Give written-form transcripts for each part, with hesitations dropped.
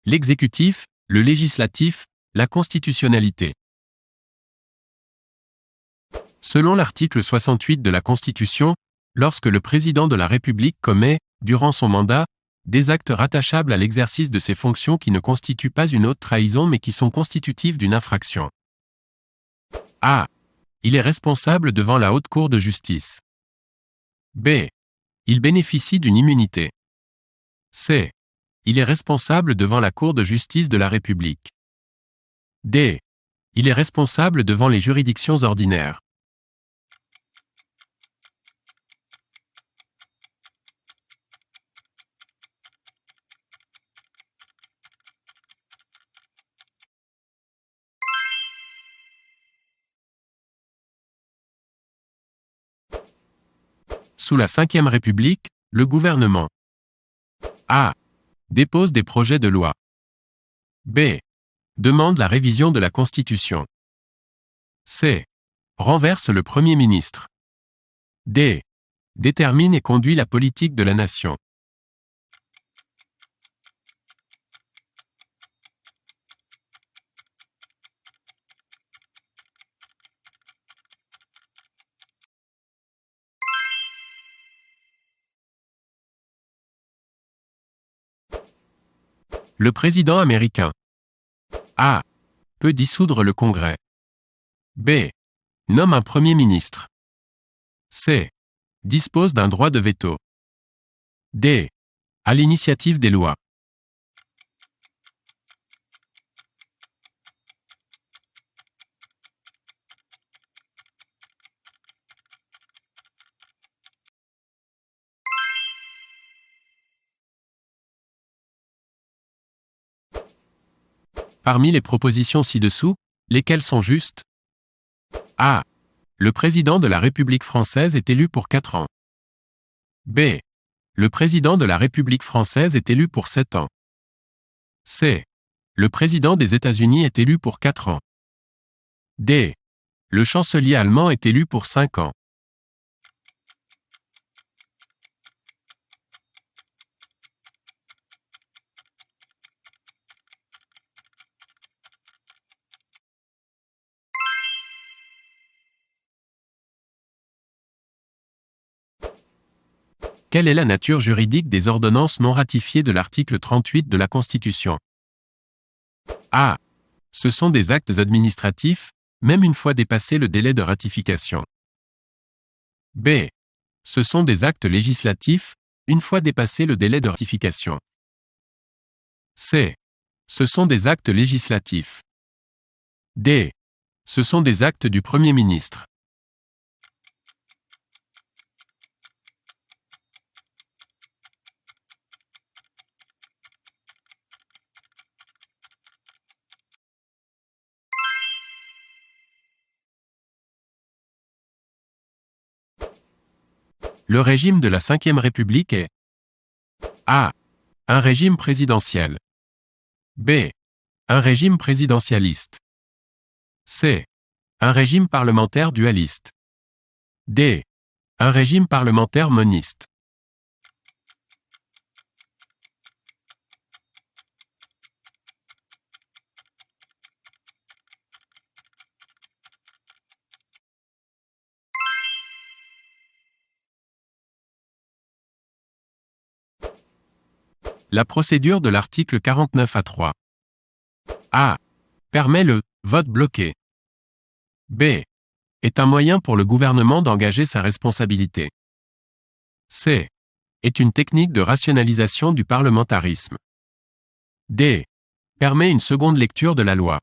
l'exécutif, le législatif, la constitutionnalité. Selon l'article 68 de la Constitution, lorsque le président de la République commet, durant son mandat, des actes rattachables à l'exercice de ses fonctions qui ne constituent pas une haute trahison mais qui sont constitutifs d'une infraction. A. Il est responsable devant la Haute Cour de justice. B. Il bénéficie d'une immunité. C. Il est responsable devant la Cour de justice de la République. D. Il est responsable devant les juridictions ordinaires. Sous la Ve République, le gouvernement A. Dépose des projets de loi. B. Demande la révision de la Constitution. C. Renverse le Premier ministre. D. Détermine et conduit la politique de la nation. Le président américain A. Peut dissoudre le Congrès. B. Nomme un Premier ministre. C. Dispose d'un droit de veto. D. À l'initiative des lois. Parmi les propositions ci-dessous, lesquelles sont justes? A. Le président de la République française est élu pour 4 ans. B. Le président de la République française est élu pour 7 ans. C. Le président des États-Unis est élu pour 4 ans. D. Le chancelier allemand est élu pour 5 ans. Quelle est la nature juridique des ordonnances non ratifiées de l'article 38 de la Constitution? A. Ce sont des actes administratifs, même une fois dépassé le délai de ratification. B. Ce sont des actes législatifs, une fois dépassé le délai de ratification. C. Ce sont des actes législatifs. D. Ce sont des actes du Premier ministre. Le régime de la Ve République est A. Un régime présidentiel. B. Un régime présidentialiste. C. Un régime parlementaire dualiste. D. Un régime parlementaire moniste. La procédure de l'article 49A3. A. Permet le vote bloqué. B. Est un moyen pour le gouvernement d'engager sa responsabilité. C. Est une technique de rationalisation du parlementarisme. D. Permet une seconde lecture de la loi.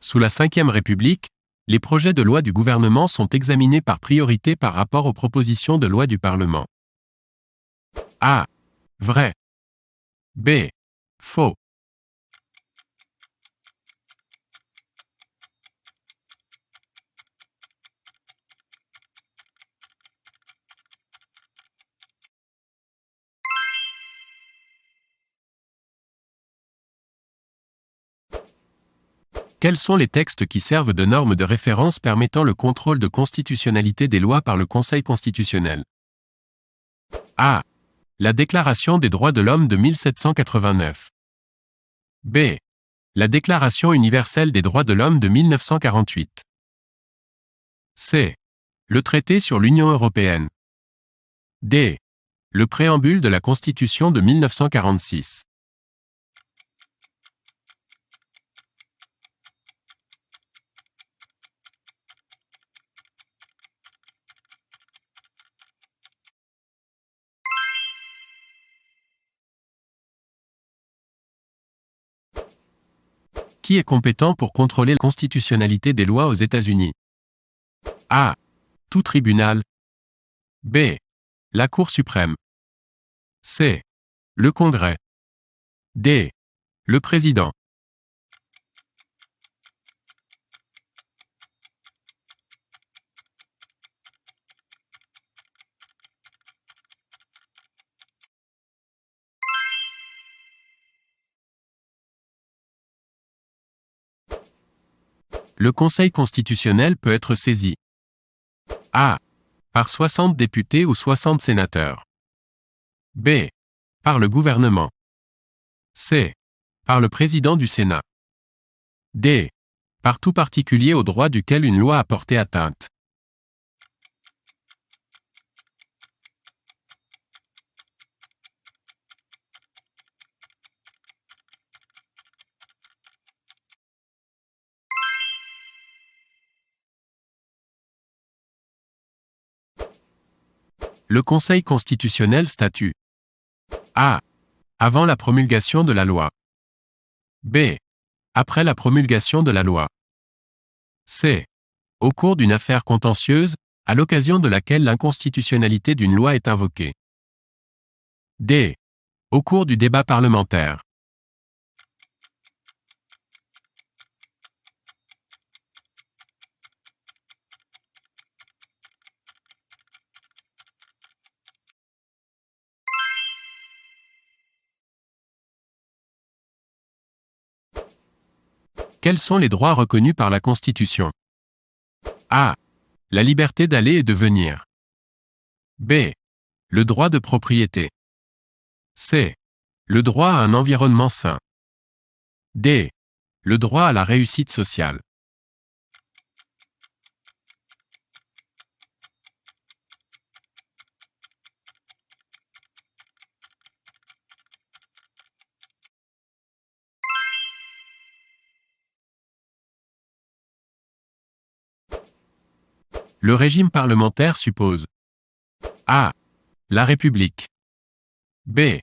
Sous la Ve République, les projets de loi du gouvernement sont examinés par priorité par rapport aux propositions de loi du Parlement. A. Vrai. B. Faux. Quels sont les textes qui servent de normes de référence permettant le contrôle de constitutionnalité des lois par le Conseil constitutionnel? A. La Déclaration des droits de l'homme de 1789. B. La Déclaration universelle des droits de l'homme de 1948. C. Le traité sur l'Union européenne. D. Le préambule de la Constitution de 1946. Qui est compétent pour contrôler la constitutionnalité des lois aux États-Unis? A. Tout tribunal. B. La Cour suprême. C. Le Congrès. D. Le Président. Le Conseil constitutionnel peut être saisi. A. Par 60 députés ou 60 sénateurs. B. Par le gouvernement. C. Par le président du Sénat. D. Par tout particulier au droit duquel une loi a porté atteinte. Le Conseil constitutionnel statue. A. Avant la promulgation de la loi. B. Après la promulgation de la loi. C. Au cours d'une affaire contentieuse, à l'occasion de laquelle l'inconstitutionnalité d'une loi est invoquée. D. Au cours du débat parlementaire. Quels sont les droits reconnus par la Constitution? A. La liberté d'aller et de venir. B. Le droit de propriété. C. Le droit à un environnement sain. D. Le droit à la réussite sociale. Le régime parlementaire suppose A. La République. B.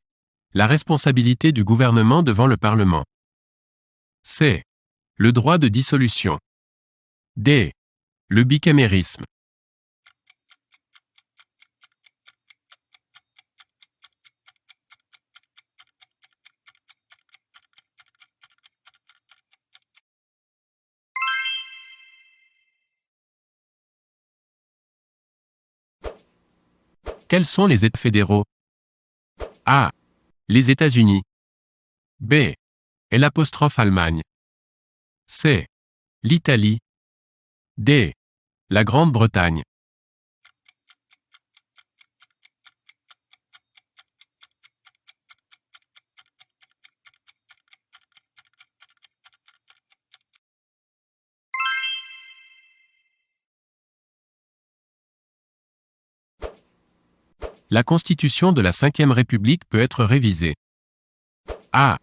La responsabilité du gouvernement devant le Parlement. C. Le droit de dissolution. D. Le bicamérisme. Quels sont les États fédéraux? A. Les États-Unis. B. L'Allemagne. C. L'Italie. D. La Grande-Bretagne. La Constitution de la Ve République peut être révisée. A.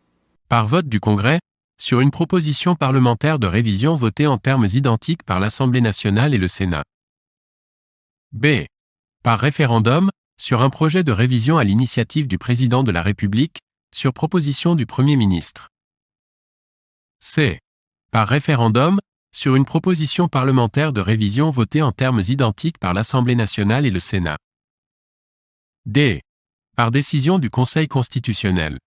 Par vote du Congrès, sur une proposition parlementaire de révision votée en termes identiques par l'Assemblée nationale et le Sénat. B. Par référendum, sur un projet de révision à l'initiative du Président de la République, sur proposition du Premier ministre. C. Par référendum, sur une proposition parlementaire de révision votée en termes identiques par l'Assemblée nationale et le Sénat. D. Par décision du Conseil constitutionnel.